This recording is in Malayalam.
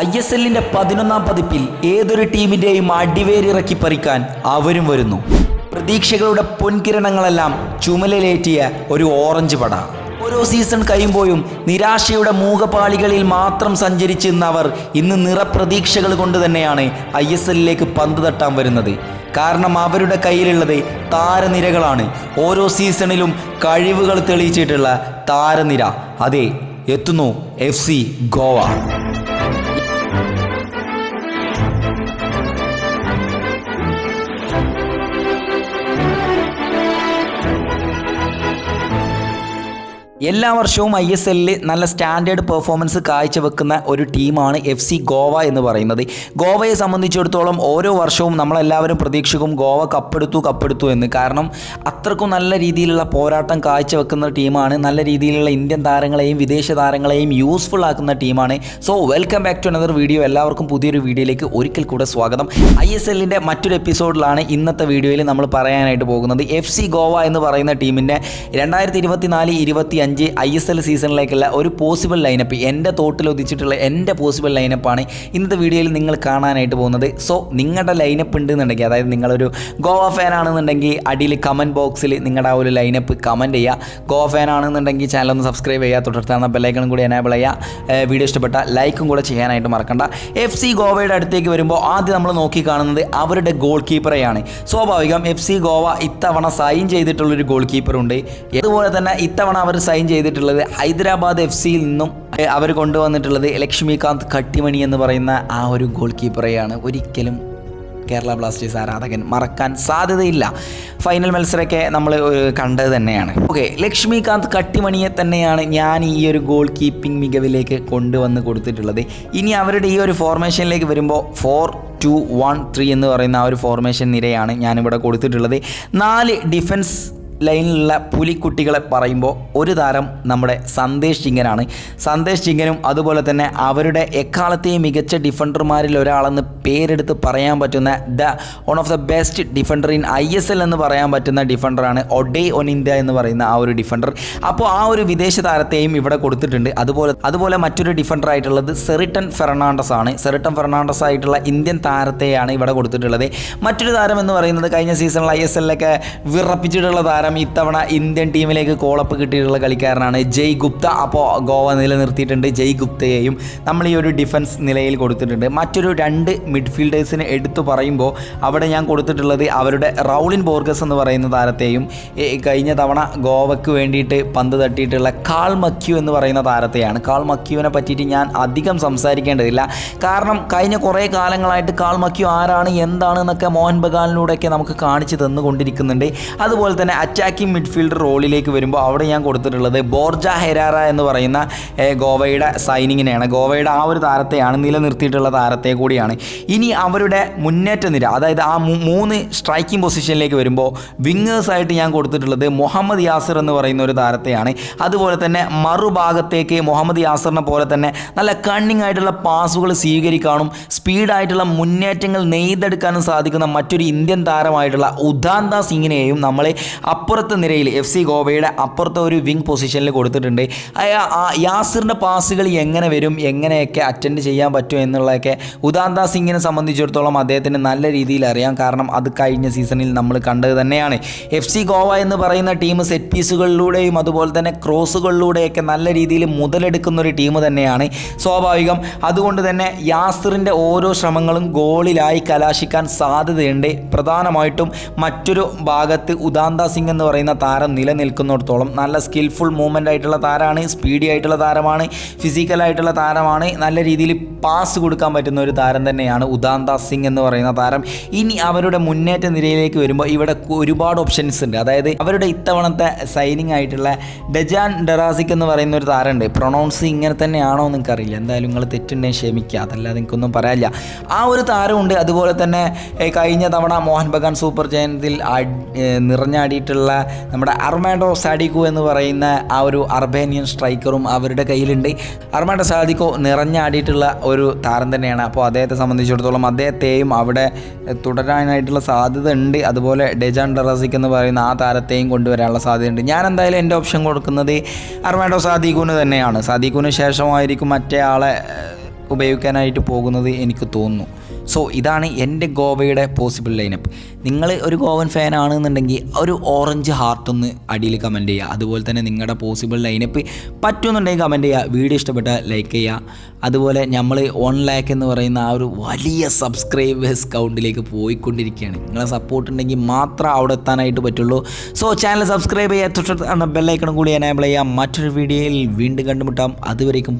ISLന്റെ 11ാം പതിപ്പിൽ ഏതൊരു ടീമിൻ്റെയും അടിവേരിറക്കി പറിക്കാൻ അവരും വരുന്നു. പ്രതീക്ഷകളുടെ പൊൻകിരണങ്ങളെല്ലാം ചുമലിലേറ്റിയ ഒരു ഓറഞ്ച് പട. ഓരോ സീസൺ കഴിയുമ്പോഴും നിരാശയുടെ മൂകപാളികളിൽ മാത്രം സഞ്ചരിച്ചിരുന്നവർ ഇന്ന് നിറപ്രതീക്ഷകൾ കൊണ്ട് തന്നെയാണ് ISLലേക്ക് പന്ത് തട്ടാൻ വരുന്നത്. കാരണം അവരുടെ കയ്യിലുള്ളത് താരനിരകളാണ്. ഓരോ സീസണിലും കഴിവുകൾ തെളിയിച്ചിട്ടുള്ള താരനിര. അതെ, എത്തുന്നു FC ഗോവ. എല്ലാ വർഷവും ISLൽ നല്ല സ്റ്റാൻഡേർഡ് പെർഫോമൻസ് കാഴ്ചവെക്കുന്ന ഒരു ടീമാണ് FC ഗോവ എന്ന് പറയുന്നത്. ഗോവയെ സംബന്ധിച്ചിടത്തോളം ഓരോ വർഷവും നമ്മളെല്ലാവരും പ്രതീക്ഷിക്കും ഗോവ കപ്പെടുത്തു എന്ന്. കാരണം അത്രക്കും നല്ല രീതിയിലുള്ള പോരാട്ടം കാഴ്ചവെക്കുന്ന ടീമാണ്. നല്ല രീതിയിലുള്ള ഇന്ത്യൻ താരങ്ങളെയും വിദേശ താരങ്ങളെയും യൂസ്ഫുൾ ആക്കുന്ന ടീമാണ്. So welcome back to another video. എല്ലാവർക്കും പുതിയൊരു വീഡിയോയിലേക്ക് ഒരിക്കൽ കൂടെ സ്വാഗതം. ISLന്റെ മറ്റൊരു എപ്പിസോഡിലാണ് ഇന്നത്തെ വീഡിയോയിൽ നമ്മൾ പറയാനായിട്ട് പോകുന്നത്. FC ഗോവ എന്ന് പറയുന്ന ടീമിൻ്റെ 2024-25 ISL സീസണിലേക്കുള്ള ഒരു പോസിബിൾ ലൈനപ്പ്, എൻ്റെ തോട്ടിൽ ഒതിച്ചിട്ടുള്ള എൻ്റെ പോസിബിൾ ലൈനപ്പാണ് ഇന്നത്തെ വീഡിയോയിൽ നിങ്ങൾ കാണാനായിട്ട് പോകുന്നത്. സോ നിങ്ങളുടെ ലൈനപ്പ് ഉണ്ടെന്നുണ്ടെങ്കിൽ, അതായത് നിങ്ങളൊരു ഗോവ ഫാൻ ആണെന്നുണ്ടെങ്കിൽ അടിയിൽ കമൻറ്റ് ബോക്സിൽ നിങ്ങളുടെ ആ ഒരു ലൈനപ്പ് കമൻറ്റ് ചെയ്യുക. ഗോവ ഫാൻ ആണെന്നുണ്ടെങ്കിൽ ചാനൽ ഒന്ന് സബ്സ്ക്രൈബ് ചെയ്യുക, തൊട്ടടുത്താണ് ബെല്ലൈക്കണും കൂടി എനേബിൾ ചെയ്യുക. വീഡിയോ ഇഷ്ടപ്പെട്ട ലൈക്കും കൂടെ ചെയ്യാനായിട്ട് മറക്കണ്ട. FC ഗോവയുടെ അടുത്തേക്ക് വരുമ്പോൾ ആദ്യം നമ്മൾ നോക്കി കാണുന്നത് അവരുടെ ഗോൾ കീപ്പറെയാണ്. സ്വാഭാവികം FC ഗോവ ഇത്തവണ സൈൻ ചെയ്തിട്ടുള്ളൊരു ഗോൾ കീപ്പറുണ്ട്. അതുപോലെ തന്നെ ഇത്തവണ അവർ സൈൻ ചെയ്തിട്ടുള്ളത് ഹൈദരാബാദ് FCയിൽ നിന്നും അവർ കൊണ്ടുവന്നിട്ടുള്ളത് ലക്ഷ്മികാന്ത് കട്ടിമണി എന്ന് പറയുന്ന ആ ഒരു ഗോൾ കീപ്പറെയാണ്. ഒരിക്കലും കേരള ബ്ലാസ്റ്റേഴ്സ് ആരാധകൻ മറക്കാൻ സാധ്യതയില്ല. ഫൈനൽ മത്സരമൊക്കെ നമ്മൾ കണ്ടത് തന്നെയാണ്. ഓക്കെ, ലക്ഷ്മികാന്ത് കട്ടിമണിയെ തന്നെയാണ് ഞാൻ ഈ ഒരു ഗോൾ കീപ്പിംഗ് മികവിലേക്ക് കൊണ്ടുവന്ന് കൊടുത്തിട്ടുള്ളത്. ഇനി അവരുടെ ഈ ഒരു ഫോർമേഷനിലേക്ക് വരുമ്പോൾ 4-2-1-3 എന്ന് പറയുന്ന ആ ഒരു ഫോർമേഷൻ നിരയാണ് ഞാനിവിടെ കൊടുത്തിട്ടുള്ളത്. 4 ഡിഫൻസ് ലൈനിലുള്ള പുലിക്കുട്ടികളെ പറയുമ്പോൾ ഒരു താരം നമ്മുടെ സന്ദേശ് ചിങ്ങനാണ്. സന്ദേശ് ചിങ്ങനും അതുപോലെ തന്നെ അവരുടെ എക്കാലത്തെയും മികച്ച ഡിഫൻഡർമാരിൽ ഒരാളെന്ന് പേരെടുത്ത് പറയാൻ പറ്റുന്ന one of the best defender in ISL എന്ന് പറയാൻ പറ്റുന്ന ഡിഫൻഡറാണ് ഒഡേ ഒനിന്ദ എന്ന് പറയുന്ന ആ ഒരു ഡിഫൻഡർ. അപ്പോൾ ആ ഒരു വിദേശ താരത്തെയും ഇവിടെ കൊടുത്തിട്ടുണ്ട്. അതുപോലെ മറ്റൊരു ഡിഫൻഡർ ആയിട്ടുള്ളത് സെറിട്ടൻ ഫെർണാണ്ടസ് ആണ്. സെറിട്ടൻ ഫെർണാണ്ടസ് ആയിട്ടുള്ള ഇന്ത്യൻ താരത്തെയാണ് ഇവിടെ കൊടുത്തിട്ടുള്ളത്. മറ്റൊരു താരം എന്ന് പറയുന്നത് കഴിഞ്ഞ സീസണിൽ ISLലൊക്കെ വിറപ്പിച്ചിട്ടുള്ള താരം, ഇത്തവണ ഇന്ത്യൻ ടീമിലേക്ക് കോളപ്പ് കിട്ടിയിട്ടുള്ള കളിക്കാരനാണ് ജയ് ഗുപ്ത. അപ്പോൾ ഗോവ നിലനിർത്തിയിട്ടുണ്ട് ജയ് ഗുപ്തയെയും നമ്മൾ ഈ ഒരു ഡിഫൻസ് നിലയിൽ കൊടുത്തിട്ടുണ്ട്. മറ്റൊരു 2 മിഡ്ഫീൽഡേഴ്സിന് എടുത്തു പറയുമ്പോൾ അവിടെ ഞാൻ കൊടുത്തിട്ടുള്ളത് അവരുടെ റൗളിൻ ബോർഗസ് എന്ന് പറയുന്ന താരത്തെയും കഴിഞ്ഞ തവണ ഗോവയ്ക്ക് വേണ്ടിയിട്ട് പന്ത് തട്ടിയിട്ടുള്ള കാൾ മക്യു എന്ന് പറയുന്ന താരത്തെയാണ്. കാൾ മക്യുവിനെ പറ്റിയിട്ട് ഞാൻ അധികം സംസാരിക്കേണ്ടതില്ല. കാരണം കഴിഞ്ഞ കുറേ കാലങ്ങളായിട്ട് കാൾ മക്യു ആരാണ് എന്താണ് എന്നൊക്കെ മോഹൻ ബഗാനിലൂടെയൊക്കെ നമുക്ക് കാണിച്ച് തന്നുകൊണ്ടിരിക്കുന്നുണ്ട്. അതുപോലെ തന്നെ അറ്റാക്കിംഗ് മിഡ്ഫീൽഡർ റോളിലേക്ക് വരുമ്പോൾ അവിടെ ഞാൻ കൊടുത്തിട്ടുള്ളത് ബോർജ ഹെരാറ എന്ന് പറയുന്ന ഗോവയുടെ സൈനിങ്ങിനെയാണ്. ഗോവയുടെ ആ ഒരു താരത്തെയാണ്, നിലനിർത്തിയിട്ടുള്ള താരത്തെ കൂടിയാണ്. ഇനി അവരുടെ മുന്നേറ്റ നിര, അതായത് ആ 3 സ്ട്രൈക്കിംഗ് പൊസിഷനിലേക്ക് വരുമ്പോൾ വിങ്ങേഴ്സായിട്ട് ഞാൻ കൊടുത്തിട്ടുള്ളത് മുഹമ്മദ് യാസിർ എന്ന് പറയുന്ന ഒരു താരത്തെയാണ്. അതുപോലെ തന്നെ മറുഭാഗത്തേക്ക് മുഹമ്മദ് യാസിറിനെ പോലെ തന്നെ നല്ല കണ്ണിങ് ആയിട്ടുള്ള പാസുകൾ സ്വീകരിക്കാനും സ്പീഡായിട്ടുള്ള മുന്നേറ്റങ്ങൾ നെയ്തെടുക്കാനും സാധിക്കുന്ന മറ്റൊരു ഇന്ത്യൻ താരമായിട്ടുള്ള ഉദാന്ത സിംഗിനെയും നമ്മൾ അപ്പുറത്തെ നിരയിൽ FC ഗോവയുടെ അപ്പുറത്തെ ഒരു വിങ് പൊസിഷനിൽ കൊടുത്തിട്ടുണ്ട്. യാസിറിൻ്റെ പാസുകൾ എങ്ങനെ വരും, എങ്ങനെയൊക്കെ അറ്റൻഡ് ചെയ്യാൻ പറ്റും എന്നുള്ളതൊക്കെ ഉദാന്ത സിംഗിനെ സംബന്ധിച്ചിടത്തോളം അദ്ദേഹത്തിന് നല്ല രീതിയിൽ അറിയാം. കാരണം അത് കഴിഞ്ഞ സീസണിൽ നമ്മൾ കണ്ടത് തന്നെയാണ്. FC ഗോവ എന്ന് പറയുന്ന ടീം സെറ്റ് പീസുകളിലൂടെയും അതുപോലെ തന്നെ ക്രോസുകളിലൂടെയൊക്കെ നല്ല രീതിയിൽ മുതലെടുക്കുന്ന ഒരു ടീം തന്നെയാണ്. സ്വാഭാവികം. അതുകൊണ്ട് തന്നെ യാസിറിൻ്റെ ഓരോ ശ്രമങ്ങളും ഗോളിലായി കലാശിക്കാൻ സാധ്യതയുണ്ട്. പ്രധാനമായിട്ടും മറ്റൊരു ഭാഗത്ത് ഉദാന്ത സിംഗ് എന്ന് പറയുന്ന താരം നിലനിൽക്കുന്നിടത്തോളം നല്ല സ്കിൽഫുൾ മൂവ്മെൻ്റ് ആയിട്ടുള്ള താരമാണ്, സ്പീഡി ആയിട്ടുള്ള താരമാണ്, ഫിസിക്കലായിട്ടുള്ള താരമാണ്, നല്ല രീതിയിൽ പാസ് കൊടുക്കാൻ പറ്റുന്ന ഒരു താരം തന്നെയാണ് ഉദാന്ത സിംഗ് എന്ന് പറയുന്ന താരം. ഇനി അവരുടെ മുന്നേറ്റ നിരയിലേക്ക് വരുമ്പോൾ ഇവിടെ ഒരുപാട് ഓപ്ഷൻസ് ഉണ്ട്. അതായത് അവരുടെ ഇത്തവണത്തെ സൈനിങ് ആയിട്ടുള്ള ഡെജാൻ ഡെറാസിക് എന്ന് പറയുന്ന ഒരു താരമുണ്ട്. പ്രൊണൗൺസ് ഇങ്ങനെ തന്നെയാണോ എന്ന് എനിക്കറിയില്ല, എന്തായാലും നിങ്ങൾ തെറ്റുണ്ടെങ്കിൽ ക്ഷമിക്കുക, അതല്ലാതെ എനിക്കൊന്നും പറയാനില്ല. ആ ഒരു താരമുണ്ട്. അതുപോലെ തന്നെ കഴിഞ്ഞ തവണ മോഹൻ ബഗാൻ സൂപ്പർ ജയന്തിൽ നിറഞ്ഞാടിയിട്ടുള്ള നമ്മുടെ അർമാൻഡോ സാഡിക്കോ എന്ന് പറയുന്ന ആ ഒരു അർബേനിയൻ സ്ട്രൈക്കറും അവരുടെ കയ്യിലുണ്ട്. അർമാൻഡോ സാഡിക്കോ നിറഞ്ഞാടിയിട്ടുള്ള ഒരു താരം തന്നെയാണ്. അപ്പോൾ അദ്ദേഹത്തെ സംബന്ധിച്ചിടത്തോളം അദ്ദേഹത്തെയും അവിടെ തുടരാനായിട്ടുള്ള സാധ്യത ഉണ്ട്. അതുപോലെ ഡെജാൻ ഡെറാസിക് എന്ന് പറയുന്ന ആ താരത്തെയും കൊണ്ടുവരാനുള്ള സാധ്യതയുണ്ട്. ഞാൻ എന്തായാലും എൻ്റെ ഓപ്ഷൻ കൊടുക്കുന്നത് അർമാൻഡോ സാദിഖുവിന് തന്നെയാണ്. സാദിഖുവിന് ശേഷമായിരിക്കും മറ്റേ ആളെ ഉപയോഗിക്കാനായിട്ട് പോകുന്നത് എനിക്ക് തോന്നുന്നു. സോ ഇതാണ് എൻ്റെ ഗോവയുടെ പോസിബിൾ ലൈനപ്പ്. നിങ്ങൾ ഒരു ഗോവൻ ഫാൻ ആണെന്നുണ്ടെങ്കിൽ ഒരു ഓറഞ്ച് ഹാർട്ടൊന്ന് അടിയിൽ കമൻറ്റ് ചെയ്യുക. അതുപോലെ തന്നെ നിങ്ങളുടെ പോസിബിൾ ലൈനപ്പ് പറ്റുമെന്നുണ്ടെങ്കിൽ കമൻറ്റ് ചെയ്യുക. വീഡിയോ ഇഷ്ടപ്പെട്ടാൽ ലൈക്ക് ചെയ്യുക. അതുപോലെ നമ്മൾ 1 lakh എന്ന് പറയുന്ന ആ ഒരു വലിയ സബ്സ്ക്രൈബേഴ്സ് കൗണ്ടിലേക്ക് പോയിക്കൊണ്ടിരിക്കുകയാണ്. നിങ്ങളെ സപ്പോർട്ട് ഉണ്ടെങ്കിൽ മാത്രം അവിടെ എത്താനായിട്ട് പറ്റുള്ളൂ. സോ ചാനൽ സബ്സ്ക്രൈബ് ചെയ്യുക, തൊട്ടടുത്ത് ബെല്ലൈക്കണും കൂടി എനേബിൾ ചെയ്യുക. മറ്റൊരു വീഡിയോയിൽ വീണ്ടും കണ്ടുമുട്ടാം. അതുവരേക്കും